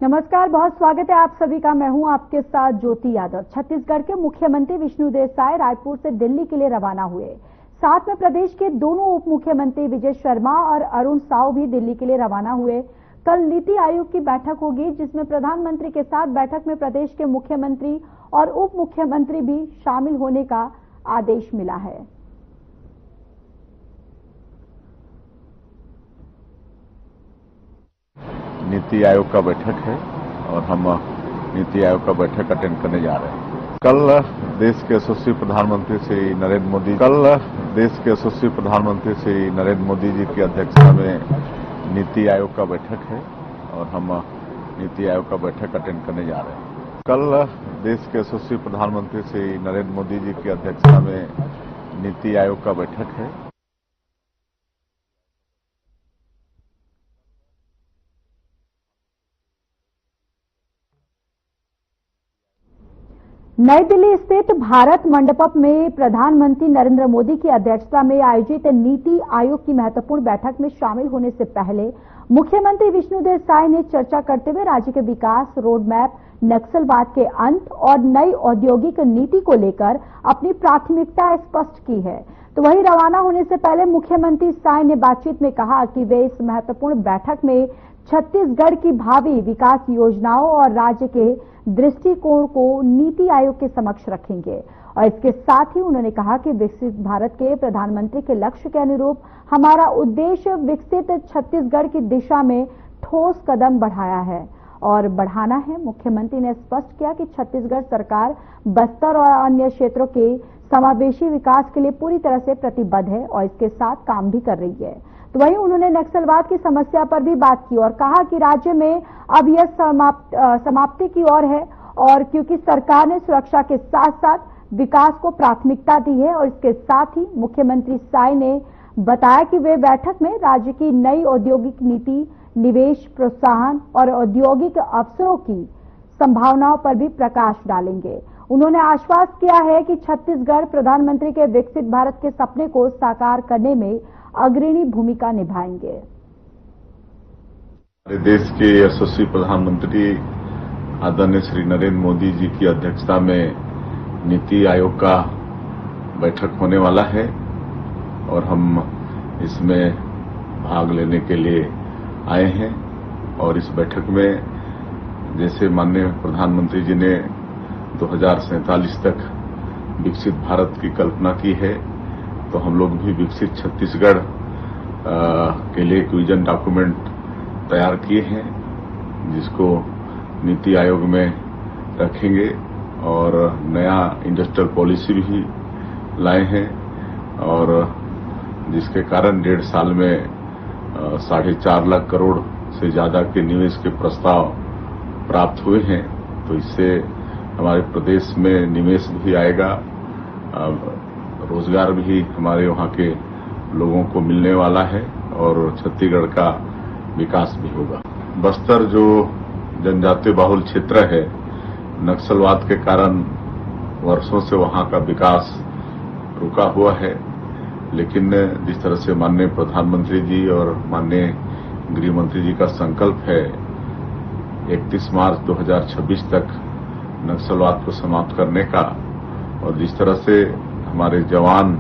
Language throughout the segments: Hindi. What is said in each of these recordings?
नमस्कार, बहुत स्वागत है आप सभी का। मैं हूं आपके साथ ज्योति यादव। छत्तीसगढ़ के मुख्यमंत्री विष्णुदेव साय रायपुर से दिल्ली के लिए रवाना हुए। साथ में प्रदेश के दोनों उप मुख्यमंत्री विजय शर्मा और अरुण साव भी दिल्ली के लिए रवाना हुए। कल नीति आयोग की बैठक होगी, जिसमें प्रधानमंत्री के साथ बैठक में प्रदेश के मुख्यमंत्री और उप मुख्यमंत्री भी शामिल होने का आदेश मिला है। नीति आयोग का बैठक है और हम नीति आयोग का बैठक अटेंड करने जा रहे हैं। कल देश के यशस्वी प्रधानमंत्री श्री नरेंद्र मोदी जी की अध्यक्षता में नीति आयोग का बैठक है और हम नीति आयोग का बैठक अटेंड करने जा रहे हैं। कल देश के यशस्वी प्रधानमंत्री श्री नरेंद्र मोदी जी की अध्यक्षता में नीति आयोग का बैठक है। नई दिल्ली स्थित भारत मंडपम में प्रधानमंत्री नरेंद्र मोदी की अध्यक्षता में आयोजित नीति आयोग की महत्वपूर्ण बैठक में शामिल होने से पहले मुख्यमंत्री विष्णुदेव साय ने चर्चा करते हुए राज्य के विकास, रोड मैप, नक्सलवाद के अंत और नई औद्योगिक नीति को लेकर अपनी प्राथमिकता स्पष्ट की है। तो वहीं रवाना होने से पहले मुख्यमंत्री साय ने बातचीत में कहा कि वे इस महत्वपूर्ण बैठक में छत्तीसगढ़ की भावी विकास योजनाओं और राज्य के दृष्टिकोण को नीति आयोग के समक्ष रखेंगे। और इसके साथ ही उन्होंने कहा कि विकसित भारत के प्रधानमंत्री के लक्ष्य के अनुरूप हमारा उद्देश्य विकसित छत्तीसगढ़ की दिशा में ठोस कदम बढ़ाया है और बढ़ाना है। मुख्यमंत्री ने स्पष्ट किया कि छत्तीसगढ़ सरकार बस्तर और अन्य क्षेत्रों के समावेशी विकास के लिए पूरी तरह से प्रतिबद्ध है और इसके साथ काम भी कर रही है। तो वहीं उन्होंने नक्सलवाद की समस्या पर भी बात की और कहा कि राज्य में अब यह समाप्ति की ओर है और क्योंकि सरकार ने सुरक्षा के साथ साथ विकास को प्राथमिकता दी है। और इसके साथ ही मुख्यमंत्री साय ने बताया कि वे बैठक में राज्य की नई औद्योगिक नीति, निवेश प्रोत्साहन और औद्योगिक अवसरों की संभावनाओं पर भी प्रकाश डालेंगे। उन्होंने आश्वस्त किया है कि छत्तीसगढ़ प्रधानमंत्री के विकसित भारत के सपने को साकार करने में अग्रणी भूमिका निभाएंगे। हमारे देश के यशस्वी प्रधानमंत्री आदरणीय श्री नरेंद्र मोदी जी की अध्यक्षता में नीति आयोग का बैठक होने वाला है और हम इसमें भाग लेने के लिए आए हैं। और इस बैठक में जैसे माननीय प्रधानमंत्री जी ने 2047 तक विकसित भारत की कल्पना की है, तो हम लोग भी विकसित छत्तीसगढ़ के लिए एक विजन डॉक्यूमेंट तैयार किए हैं, जिसको नीति आयोग में रखेंगे और नया इंडस्ट्रियल पॉलिसी भी लाए हैं और जिसके कारण 1.5 साल में 4.5 लाख करोड़ से ज्यादा के निवेश के प्रस्ताव प्राप्त हुए हैं। तो इससे हमारे प्रदेश में निवेश भी आएगा, रोजगार भी हमारे वहां के लोगों को मिलने वाला है और छत्तीसगढ़ का विकास भी होगा। बस्तर जो जनजातीय बाहुल क्षेत्र है, नक्सलवाद के कारण वर्षों से वहां का विकास रुका हुआ है, लेकिन जिस तरह से माननीय प्रधानमंत्री जी और माननीय गृह मंत्री जी का संकल्प है 31 मार्च 2026 तक नक्सलवाद को समाप्त करने का, और जिस तरह से हमारे जवान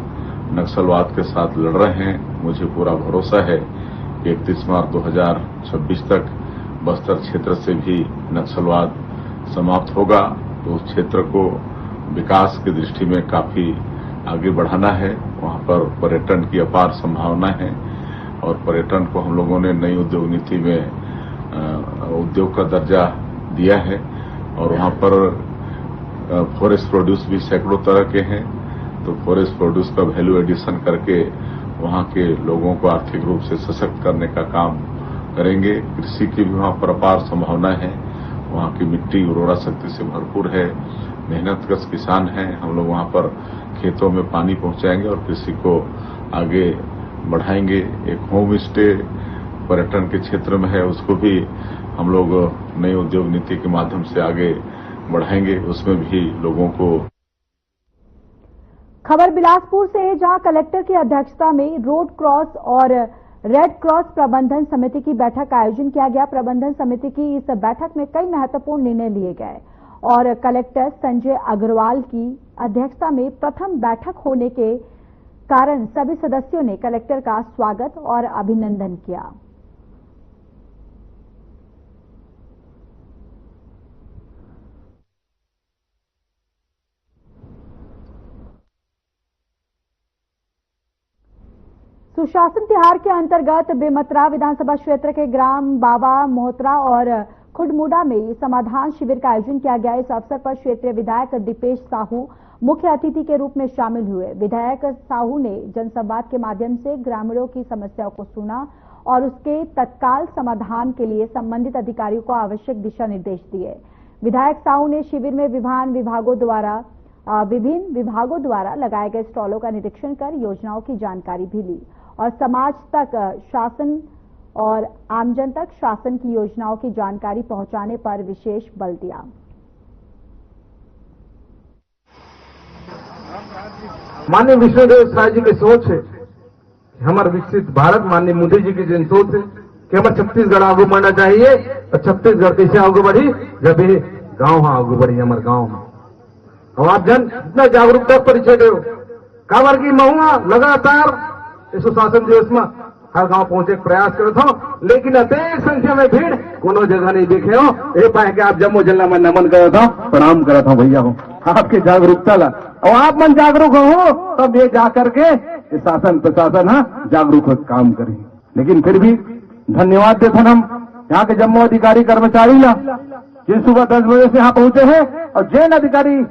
नक्सलवाद के साथ लड़ रहे हैं, मुझे पूरा भरोसा है कि 31 मार्च 2026 तक बस्तर क्षेत्र से भी नक्सलवाद समाप्त होगा। तो उस क्षेत्र को विकास की दृष्टि में काफी आगे बढ़ाना है। वहां पर पर्यटन की अपार संभावना है और पर्यटन को हम लोगों ने नई उद्योग नीति में उद्योग का दर्जा दिया है और वहां पर फॉरेस्ट प्रोड्यूस भी सैकड़ों तरह के हैं। तो फॉरेस्ट प्रोड्यूस का वैल्यू एडिशन करके वहां के लोगों को आर्थिक रूप से सशक्त करने का काम करेंगे। कृषि की भी वहां पर अपार संभावना है, वहां की मिट्टी उर्वरा शक्ति से भरपूर है, मेहनतकश किसान हैं। हम लोग वहां पर खेतों में पानी पहुंचाएंगे और कृषि को आगे बढ़ाएंगे। एक होम स्टे पर्यटन के क्षेत्र में है, उसको भी हम लोग नई उद्योग नीति के माध्यम से आगे बढ़ाएंगे, उसमें भी लोगों को। खबर बिलासपुर से है, जहां कलेक्टर की अध्यक्षता में रोड क्रॉस और रेड क्रॉस प्रबंधन समिति की बैठक का आयोजन किया गया। प्रबंधन समिति की इस बैठक में कई महत्वपूर्ण निर्णय लिए गए और कलेक्टर संजय अग्रवाल की अध्यक्षता में प्रथम बैठक होने के कारण सभी सदस्यों ने कलेक्टर का स्वागत और अभिनंदन किया। सुशासन तिहार के अंतर्गत बेमतरा विधानसभा क्षेत्र के ग्राम बाबा मोहतरा और खुडमुडा में समाधान शिविर का आयोजन किया गया। इस अवसर पर क्षेत्रीय विधायक दीपेश साहू मुख्य अतिथि के रूप में शामिल हुए। विधायक साहू ने जनसंवाद के माध्यम से ग्रामीणों की समस्याओं को सुना और उसके तत्काल समाधान के लिए संबंधित अधिकारियों को आवश्यक दिशा निर्देश दिए। विधायक साहू ने शिविर में विभिन्न विभागों द्वारा लगाए गए स्टॉलों का निरीक्षण कर योजनाओं की जानकारी भी ली और समाज तक शासन और आमजन तक शासन की योजनाओं की जानकारी पहुंचाने पर विशेष बल दिया। माननीय विष्णुदेव साय जी की सोच है, हमारा विकसित भारत, माननीय मोदी जी की जिन सोच है कि हमारा छत्तीसगढ़ आगे बढ़ना चाहिए। तो छत्तीसगढ़ कैसे आगे बढ़ी, जब ये गांव आगे बढ़ी हमारे गांव में। और आप जन इतना जागरूकता परिचय दो काबर की महुआ लगातार इस सुशासन दिवस में हर गांव पहुंचे प्रयास करता हूं, लेकिन अत्यधिक संख्या में भीड़ कोनो जगह नहीं दिखे हो। ये पाए कि आप जम्मू जिला में नमन करता हूं, प्रणाम करता हूं भैया हूं आपके जागरूकता ला। और आप मन जागरूक हो तब ये जाकर के शासन प्रशासन जागरूक हो काम करें। लेकिन फिर भी धन्यवाद देते हम यहाँ के जम्मू अधिकारी कर्मचारी ला, जिन सुबह 10 बजे से यहाँ पहुंचे हैं और जैन अधिकारी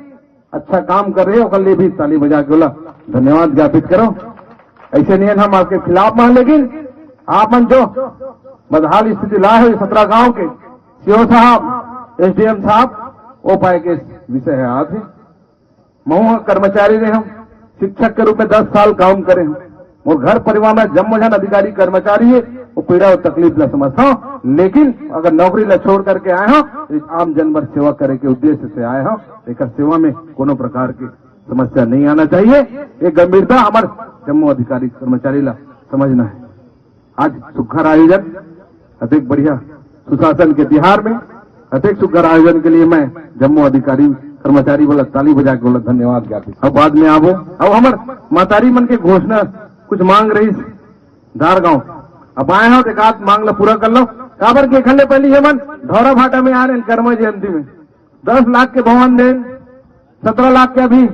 अच्छा काम कर रहे हो, कल भी ताली बजा के बोला धन्यवाद ज्ञापित करो। ऐसे नहीं हम आपके खिलाफ मान, लेकिन आप मन जो बदहाल स्थिति लाए हो 17 गांव के सीओ साहब, एसडीएम साहब, वो पाए के विषय है। आज मऊ कर्मचारी ने हम शिक्षक के रूप में 10 साल काम करे हैं। वो घर परिवार में जम्मू जन अधिकारी कर्मचारी है, वो पीड़ा और तकलीफ ला समझता हूं, लेकिन अगर नौकरी ला छोड़ करके आए हो तो आम जनवर सेवा करे के उद्देश्य से आए हो। एक सेवा में कोनो प्रकार की समस्या नहीं आना चाहिए। ये गंभीरता हमारे जम्मू अधिकारी कर्मचारी ला समझना है। आज सुखर आयोजन अधिक बढ़िया सुशासन के तिहार में अधिक सुखर आयोजन के लिए मैं जम्मू अधिकारी कर्मचारी बोला ताली बजा के बोला धन्यवाद ज्ञापित। अब बाद में आवो। अब हमार मातारी मन के घोषणा कुछ मांग रही धार गांव, अब आए हो एक आध मांग ला पूरा कर लो। काबर के खंडे पहली है मन धौरा भाटा में आ रहे कर्म जयंती में 10 लाख के भवन देन, 17 लाख के अभी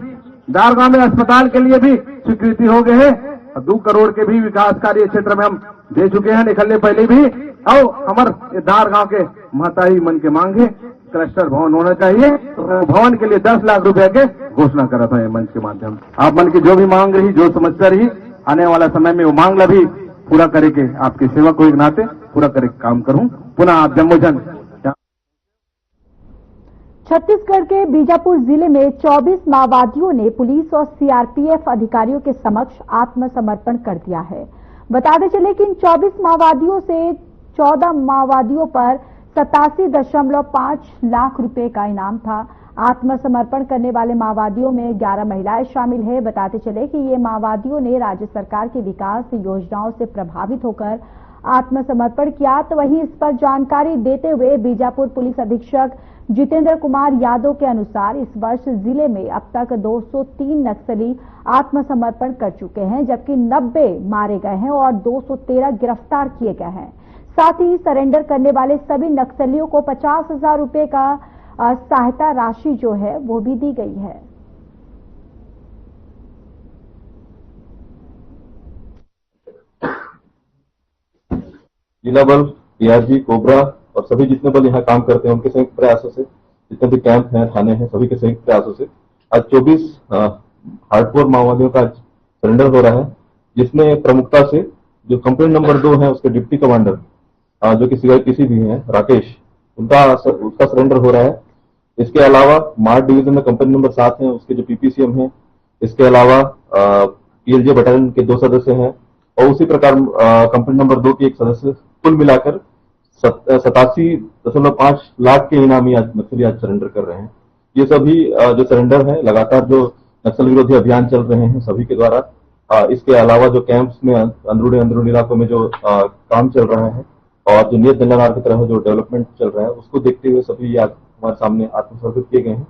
दारगांव में अस्पताल के लिए भी स्वीकृति हो गए हैं और 2 करोड़ के भी विकास कार्य क्षेत्र में हम दे चुके हैं निकलने पहले भी। और हमारे दारगांव के महतारी मन के मांगे क्लस्टर भवन होना चाहिए, तो भवन के लिए 10 लाख रुपए के घोषणा करा था ये मंच के माध्यम से। आप मन की जो भी मांग रही, जो समस्या रही, आने वाला समय में वो मांग ला भी पूरा करे के आपकी सेवा को एक नाते पूरा करे काम करूं। पुनः आप जम्मू जन। छत्तीसगढ़ के बीजापुर जिले में 24 माओवादियों ने पुलिस और सीआरपीएफ अधिकारियों के समक्ष आत्मसमर्पण कर दिया है। बताते चले कि इन 24 माओवादियों से 14 माओवादियों पर 87.5 लाख रुपए का इनाम था। आत्मसमर्पण करने वाले माओवादियों में 11 महिलाएं शामिल है। बताते चले कि ये माओवादियों ने राज्य सरकार की विकास योजनाओं से प्रभावित होकर आत्मसमर्पण किया। तो वहीं इस पर जानकारी देते हुए बीजापुर पुलिस अधीक्षक जितेंद्र कुमार यादव के अनुसार इस वर्ष जिले में अब तक 203 नक्सली आत्मसमर्पण कर चुके हैं, जबकि 90 मारे गए हैं और 213 गिरफ्तार किए गए हैं। साथ ही सरेंडर करने वाले सभी नक्सलियों को 50,000 रुपए का सहायता राशि जो है वो भी दी गई है। जिला बल, पीआरजी, कोबरा और सभी जितने बल यहाँ काम करते हैं उनके संयुक्त प्रयासों से, जितने भी कैंप हैं, थाने हैं, सभी के संयुक्त प्रयासों से आज 24 हार्डकोर माओवादियों का सरेंडर हो रहा है, जिसमें प्रमुखता से जो कंप्लेंट नंबर 2 है उसके डिप्टी कमांडर जो कि सीआईपीसी भी हैं राकेश, उसका सरेंडर हो रहा है। इसके अलावा मार्ट डिवीजन में कंपनी नंबर 7 है, उसके जो पीपीसीएम हैं, इसके अलावा पीएलजे बटालियन के 2 सदस्य हैं और उसी प्रकार कंपनी नंबर 2 की एक सदस्य, कुल मिलाकर 87.5 लाख के इनामी आज नक्सली आज सरेंडर कर रहे हैं। ये सभी जो सरेंडर है लगातार जो नक्सल विरोधी अभियान चल रहे हैं सभी के द्वारा इसके अलावा जो कैंप्स में अंदरूनी इलाकों में जो काम चल रहा है और जो नियत दंडानार की तरह जो डेवलपमेंट चल रहा है, उसको देखते हुए सभी हमारे सामने आत्मसमर्पित किए गए हैं,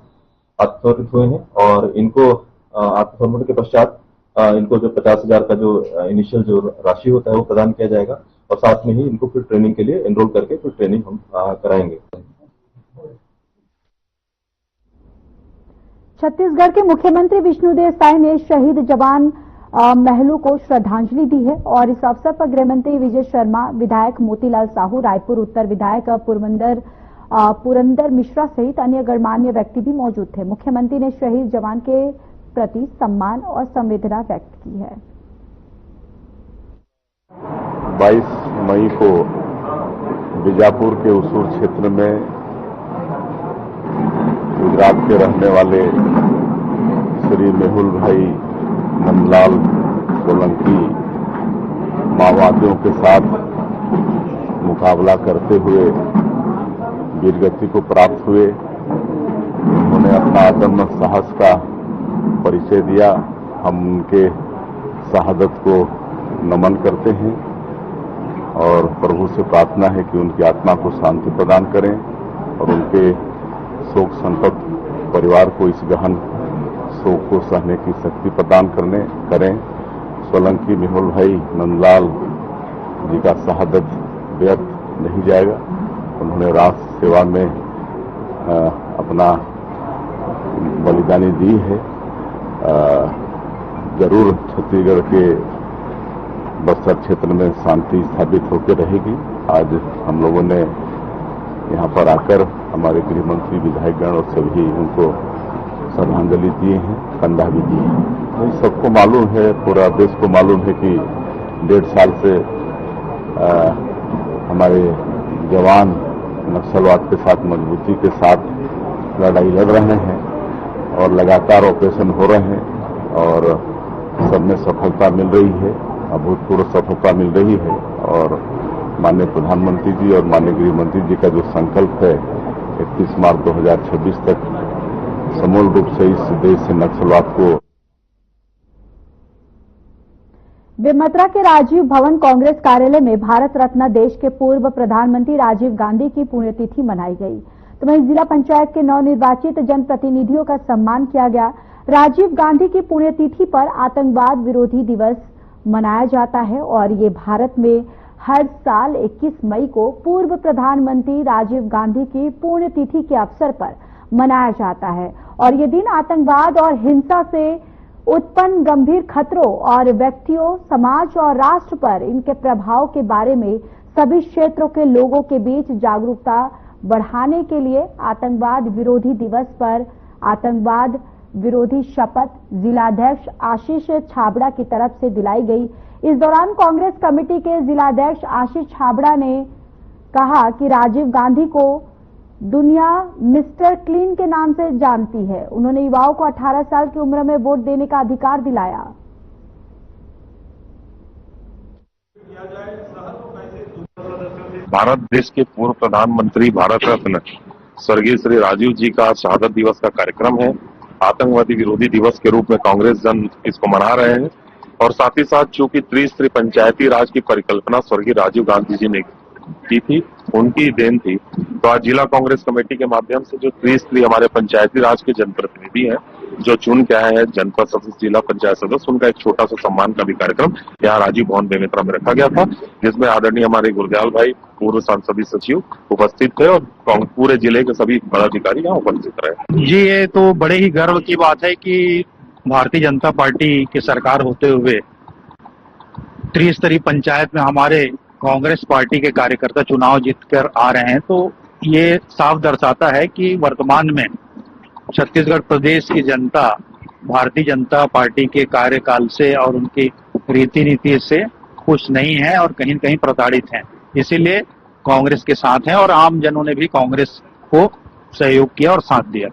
आत्मसमर्पित हुए हैं। और इनको आत्मसमर्पण के पश्चात इनको जो 50,000 का जो इनिशियल जो राशि होता है वो प्रदान किया जाएगा और साथ में ही इनको फिर ट्रेनिंग के लिए एनरोल करके फिर ट्रेनिंग हम कराएंगे। छत्तीसगढ़ के मुख्यमंत्री विष्णुदेव साय ने शहीद जवान महलू को श्रद्धांजलि दी है और इस अवसर पर गृहमंत्री विजय शर्मा, विधायक मोतीलाल साहू, रायपुर उत्तर विधायक पुरंदर मिश्रा सहित अन्य गणमान्य व्यक्ति भी मौजूद थे। मुख्यमंत्री ने शहीद जवान के प्रति सम्मान और संवेदना व्यक्त की है। 22 मई को बीजापुर के उसूर क्षेत्र में गुजरात के रहने वाले श्री मेहुल भाई नंदलाल सोलंकी माओवादियों के साथ मुकाबला करते हुए वीरगति को प्राप्त हुए। उन्होंने अपना अदम्य साहस का परिचय दिया। हम उनके शहादत को नमन करते हैं और प्रभु से प्रार्थना है कि उनकी आत्मा को शांति प्रदान करें और उनके शोक संतप्त परिवार को इस गहन शोक को सहने की शक्ति प्रदान करें। सोलंकी मेहुल भाई नंदलाल जी का शहादत व्यर्थ नहीं जाएगा। उन्होंने राष्ट्र सेवा में अपना बलिदानी दी है। जरूर छत्तीसगढ़ के बस्तर क्षेत्र में शांति स्थापित होकर रहेगी। आज हम लोगों ने यहाँ पर आकर हमारे गृह मंत्री, विधायकगण और सभी उनको श्रद्धांजलि दिए हैं, कंधा भी दिए हैं। सबको मालूम है, पूरा देश को मालूम है कि 1.5 साल से हमारे जवान नक्सलवाद के साथ मजबूती के साथ लड़ाई लड़ रहे हैं और लगातार ऑपरेशन हो रहे हैं और सब में सफलता मिल रही है, अभूतपूर्व सफलता मिल रही है। और माननीय प्रधानमंत्री जी और माननीय गृह मंत्री जी का जो संकल्प है 31 मार्च 2026 तक समूल रूप से इस देश से नक्सलवाद को। बेमेतरा के राजीव भवन कांग्रेस कार्यालय में भारत रत्न देश के पूर्व प्रधानमंत्री राजीव गांधी की पुण्यतिथि मनाई गई। तो वहीं जिला पंचायत के नवनिर्वाचित जनप्रतिनिधियों का सम्मान किया गया। राजीव गांधी की पुण्यतिथि पर आतंकवाद विरोधी दिवस मनाया जाता है और ये भारत में हर साल 21 मई को पूर्व प्रधानमंत्री राजीव गांधी की पुण्यतिथि के अवसर पर मनाया जाता है और ये दिन आतंकवाद और हिंसा से उत्पन्न गंभीर खतरों और व्यक्तियों, समाज और राष्ट्र पर इनके प्रभाव के बारे में सभी क्षेत्रों के लोगों के बीच जागरूकता बढ़ाने के लिए आतंकवाद विरोधी दिवस पर आतंकवाद विरोधी शपथ जिलाध्यक्ष आशीष छाबड़ा की तरफ से दिलाई गई। इस दौरान कांग्रेस कमेटी के जिलाध्यक्ष आशीष छाबड़ा ने कहा कि राजीव गांधी को दुनिया मिस्टर क्लीन के नाम से जानती है। उन्होंने युवाओं को 18 साल की उम्र में वोट देने का अधिकार दिलाया। भारत देश के पूर्व प्रधानमंत्री भारत रत्न स्वर्गीय श्री राजीव जी का शहादत दिवस का कार्यक्रम है। आतंकवादी विरोधी दिवस के रूप में कांग्रेस जन इसको मना रहे हैं और साथ ही साथ चूंकि त्रिस्तरीय पंचायती राज की परिकल्पना स्वर्गीय राजीव गांधी जी ने की थी, उनकी देन थी। तो आज जिला कांग्रेस कमेटी के माध्यम से जो त्रिस्तरीय हमारे पंचायती राज के जनप्रतिनिधि हैं जो चुन के आए हैं जनपद सदस्य, जिला पंचायत सदस्य, उनका एक छोटा सा सम्मान का भी कार्यक्रम यहाँ राजीव भवन बेमेतरा में रखा गया था, जिसमें आदरणीय हमारे गुरदयाल भाई पूर्व संसदीय सचिव उपस्थित थे और पूरे जिले के सभी पदाधिकारी यहाँ उपस्थित रहे। जी, ये तो बड़े ही गर्व की बात है कि भारतीय जनता पार्टी की सरकार होते हुए त्रिस्तरीय पंचायत में हमारे कांग्रेस पार्टी के कार्यकर्ता चुनाव जीतकर आ रहे हैं। तो ये साफ दर्शाता है कि वर्तमान में छत्तीसगढ़ प्रदेश की जनता भारतीय जनता पार्टी के कार्यकाल से और उनकी रीति नीति से खुश नहीं है और कहीं न कहीं प्रताड़ित हैं। इसीलिए कांग्रेस के साथ हैं और आम जनों ने भी कांग्रेस को सहयोग किया और साथ दिया।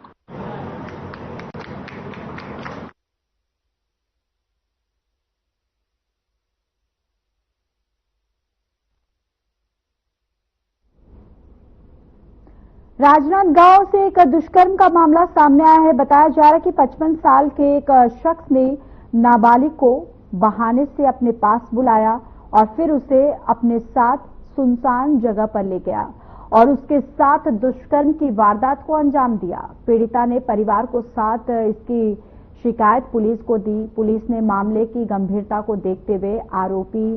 राजनांदगांव से एक दुष्कर्म का मामला सामने आया है। बताया जा रहा है कि 55 साल के एक शख्स ने नाबालिग को बहाने से अपने पास बुलाया और फिर उसे अपने साथ सुनसान जगह पर ले गया और उसके साथ दुष्कर्म की वारदात को अंजाम दिया। पीड़िता ने परिवार को साथ इसकी शिकायत पुलिस को दी। पुलिस ने मामले की गंभीरता को देखते हुए आरोपी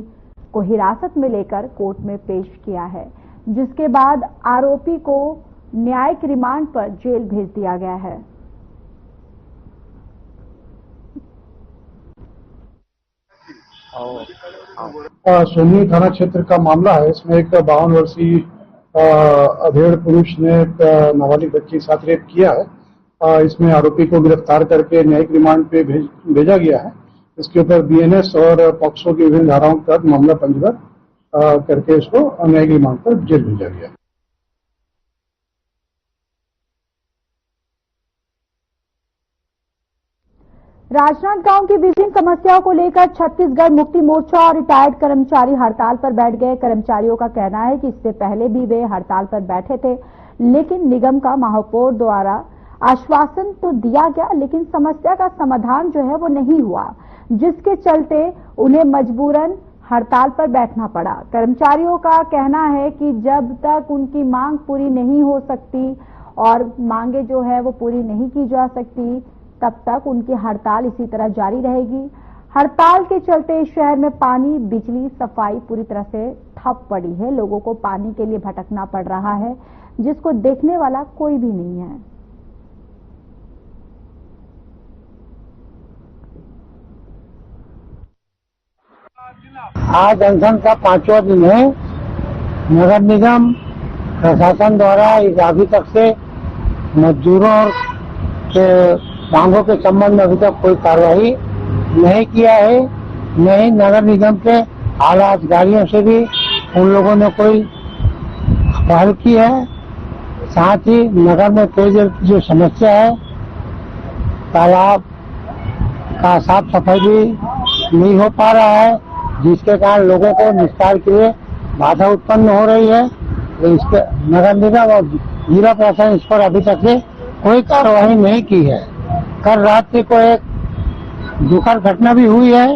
को हिरासत में लेकर कोर्ट में पेश किया है, जिसके बाद आरोपी को न्यायिक रिमांड पर जेल भेज दिया गया है। सोनी थाना क्षेत्र का मामला है। इसमें एक 52 वर्षीय अधेड़ पुरुष ने एक नाबालिग बच्ची के साथ रेप किया है। इसमें आरोपी को गिरफ्तार करके न्यायिक रिमांड पे भेजा गया है। इसके ऊपर बीएनएस और पॉक्सो की विभिन्न धाराओं के तहत मामला पंजीबद्ध करके इसको न्यायिक रिमांड पर जेल भेजा गया। राजनांदगांव की विभिन्न समस्याओं को लेकर छत्तीसगढ़ मुक्ति मोर्चा और रिटायर्ड कर्मचारी हड़ताल पर बैठ गए। कर्मचारियों का कहना है कि इससे पहले भी वे हड़ताल पर बैठे थे, लेकिन निगम का महापौर द्वारा आश्वासन तो दिया गया, लेकिन समस्या का समाधान जो है वो नहीं हुआ, जिसके चलते उन्हें मजबूरन हड़ताल पर बैठना पड़ा। कर्मचारियों का कहना है कि जब तक उनकी मांग पूरी नहीं हो सकती और मांगे जो है वो पूरी नहीं की जा सकती, तब तक उनकी हड़ताल इसी तरह जारी रहेगी। हड़ताल के चलते शहर में पानी, बिजली, सफाई पूरी तरह से ठप पड़ी है। लोगों को पानी के लिए भटकना पड़ रहा है, जिसको देखने वाला कोई भी नहीं है। आज अनशन का 5वां दिन है। नगर निगम प्रशासन द्वारा इस अभी तक से मजदूरों के मांगों के संबंध में अभी तक कोई कार्रवाई नहीं किया है। न ही नगर निगम के आला अधिकारियों से भी उन लोगों ने कोई पहल की है। साथ ही नगर में पेयजल की जो समस्या है, तालाब का साफ सफाई भी नहीं हो पा रहा है, जिसके कारण लोगों को निस्तार के लिए बाधा उत्पन्न हो रही है। तो इसके नगर निगम और जिला प्रशासन इस पर अभी तक से कोई कार्रवाई नहीं की है। कल रात्रि को एक दुखद घटना भी हुई है।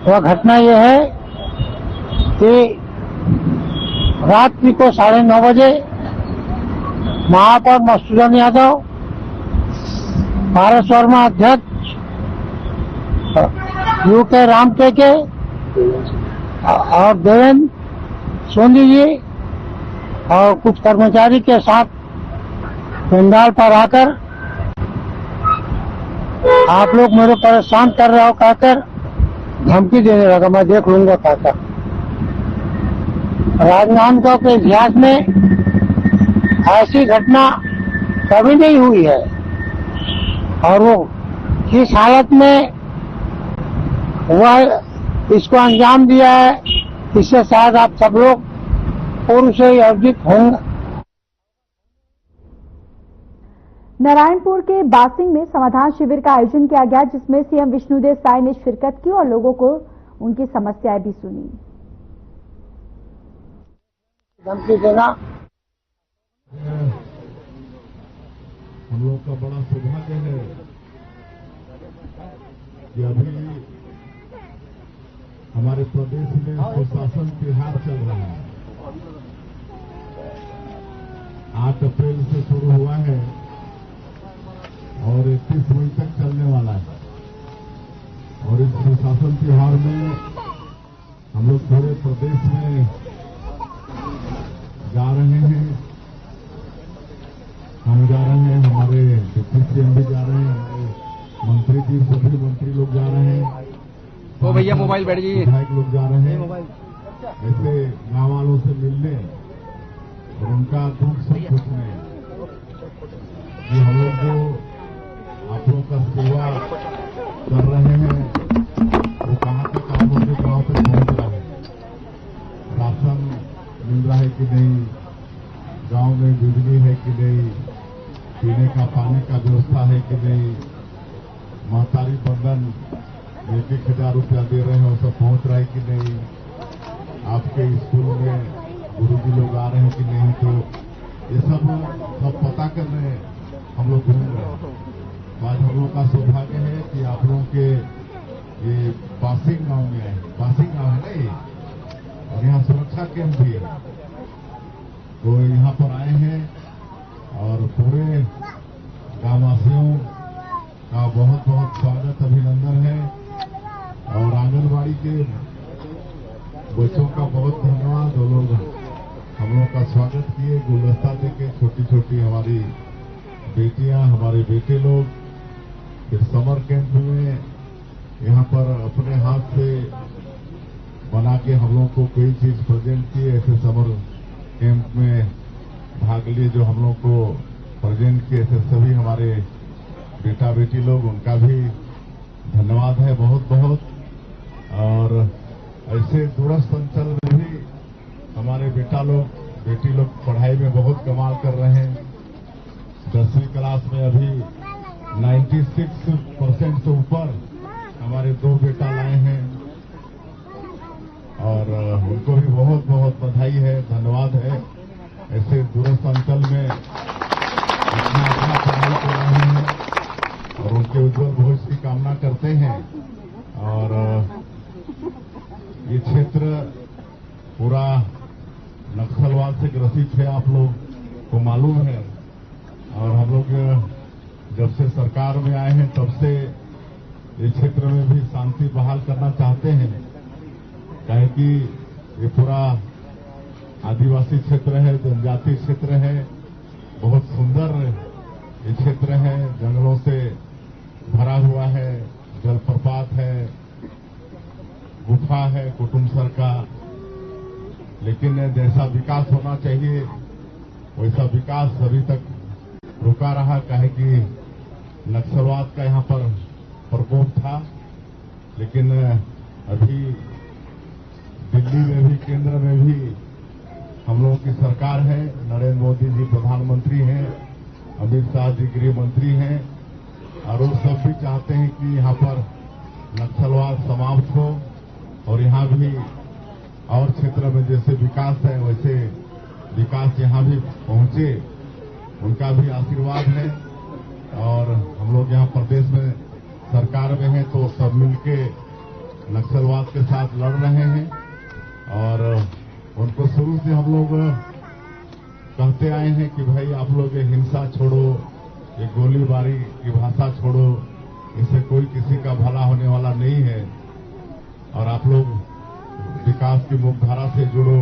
वह घटना यह है कि रात्रि को 9:30 बजे महापौर मधुसूदन यादव, पारस वर्मा अध्यक्ष, यूके राम टेके और देवेंद्र सोनी जी और कुछ कर्मचारी के साथ पंडाल पर आकर आप लोग मेरे परेशान कर रहे हो कहकर धमकी देने लगा। मैं देख लूंगा कहकर। राजनांदगांव के इतिहास में ऐसी घटना कभी नहीं हुई है और वो किस हालत में वह इसको अंजाम दिया है, इससे शायद आप सब लोग पूर्व से ही अवगत होंगे। नारायणपुर के बासिंग में समाधान शिविर का आयोजन किया गया, जिसमें सीएम विष्णुदेव साय ने शिरकत की और लोगों को उनकी समस्याएं भी सुनी। धमकी देना हम लोग का बड़ा सौभाग्य है कि अभी हमारे प्रदेश में सुशासन तिहार चल रहा है। 8 अप्रैल से शुरू हुआ है और 31 मई तक चलने वाला है। और इस सुशासन तिहार में हम लोग पूरे प्रदेश में जा रहे हैं। हम जा रहे हैं, हमारे डिप्टी सीएम भी जा रहे हैं, हमारे मंत्री जी, सभी मंत्री लोग जा रहे हैं। तो भैया मोबाइल बैठ जाइए। विधायक लोग जा रहे हैं ऐसे गाँव वालों से मिलने और उनका दुख सब पूछने कि हम लोग जो आप लोग का सेवा कर रहे हैं वो कहाँ तक आप लोग के गाँव तक पहुँच रहा है। राशन मिल रहा है कि नहीं, गांव में बिजली है कि नहीं, पीने का पानी का व्यवस्था है कि नहीं, महतारी बंधन 1,000 रुपया दे रहे हैं वो सब पहुंच रहा है कि नहीं, आपके स्कूल में गुरुजी लोग आ रहे हैं कि नहीं। तो ये सब पता करने हम लोग घूम रहे हैं। आज हम लोग का सौभाग्य है कि आप लोगों के ये पासिंग गांव में आए, पासिंग गांव है ना ये, और यहाँ सुरक्षा कैंप भी है। तो यहाँ पर आए हैं और पूरे गांववासियों का बहुत बहुत स्वागत, अभिनंदन है। और आंगनबाड़ी के बच्चों का बहुत धन्यवाद। वो लोग हम लोग का स्वागत किए, गुलदस्ता देके, छोटी छोटी हमारी बेटियां, हमारे बेटे लोग। फिर समर कैंप में यहाँ पर अपने हाथ से बना के हम लोग को कोई चीज प्रेजेंट किए। ऐसे समर कैंप में भाग लिए जो हम लोग को प्रेजेंट किए, ऐसे सभी हमारे बेटा बेटी लोग, उनका भी धन्यवाद है बहुत बहुत। और ऐसे दूरस्थ अंचल में भी हमारे बेटा लोग बेटी लोग पढ़ाई में बहुत कमाल कर रहे हैं। 10वीं क्लास में अभी 96% से ऊपर हमारे 2 बेटा लाए हैं और उनको भी बहुत बहुत बधाई है, धन्यवाद है। ऐसे दूरस्थ अंचल में इतना अच्छा पढ़ाई कर रहे हैं और उनके उज्जवल भविष्य की कामना करते हैं। और ये क्षेत्र पूरा नक्सलवाद से ग्रसित है, आप लोग को मालूम है। और हम लोग जब से सरकार में आए हैं तब से इस क्षेत्र में भी शांति बहाल करना चाहते हैं, काहे कि ये पूरा आदिवासी क्षेत्र है, जनजाति क्षेत्र है, बहुत सुंदर ये क्षेत्र है, जंगलों से भरा हुआ है, जलप्रपात है, गुफा है कुटुम्बसर का। लेकिन जैसा विकास होना चाहिए वैसा विकास अभी तक रुका रहा, काहे कि नक्सलवाद का यहाँ पर प्रकोप था। लेकिन अभी दिल्ली में भी, केंद्र में भी हम लोगों की सरकार है, नरेंद्र मोदी जी प्रधानमंत्री हैं, अमित शाह जी गृह मंत्री हैं, और वो सब भी चाहते हैं कि यहाँ पर नक्सलवाद समाप्त हो और यहाँ भी और क्षेत्र में जैसे विकास है वैसे विकास यहाँ भी पहुंचे, उनका भी आशीर्वाद है। और हम लोग यहाँ प्रदेश में सरकार में हैं तो सब मिलके नक्सलवाद के साथ लड़ रहे हैं। और उनको शुरू से हम लोग कहते आए हैं कि भाई आप लोग ये हिंसा छोड़ो, ये गोलीबारी की भाषा छोड़ो, इससे कोई किसी का भला होने वाला नहीं है। और आप लोग विकास की मुख्यधारा से जुड़ो,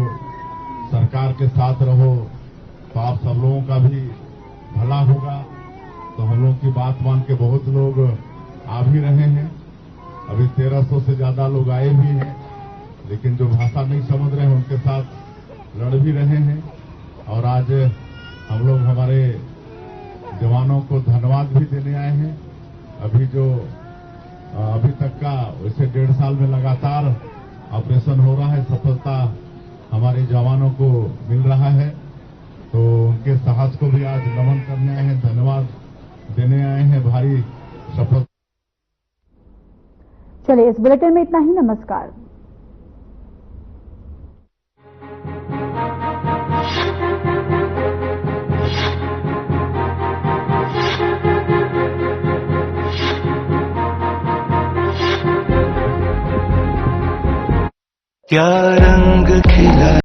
सरकार के साथ रहो, तो आप सब लोगों का भी भला होगा। तो हम लोग की बात मान के बहुत लोग आ भी रहे हैं, अभी 1300 से ज्यादा लोग आए भी हैं, लेकिन जो भाषा नहीं समझ रहे हैं उनके साथ लड़ भी रहे हैं। और आज हम लोग हमारे जवानों को धन्यवाद भी देने आए हैं। अभी तक का वैसे 1.5 साल में लगातार ऑपरेशन हो रहा है, सफलता हमारे जवानों को मिल रहा है, तो उनके साहस को भी आज नमन करने आए हैं, धन्यवाद देने आए हैं। भारी सफलता। चलिए इस बुलेटिन में इतना ही। नमस्कार। क्या रंग खिला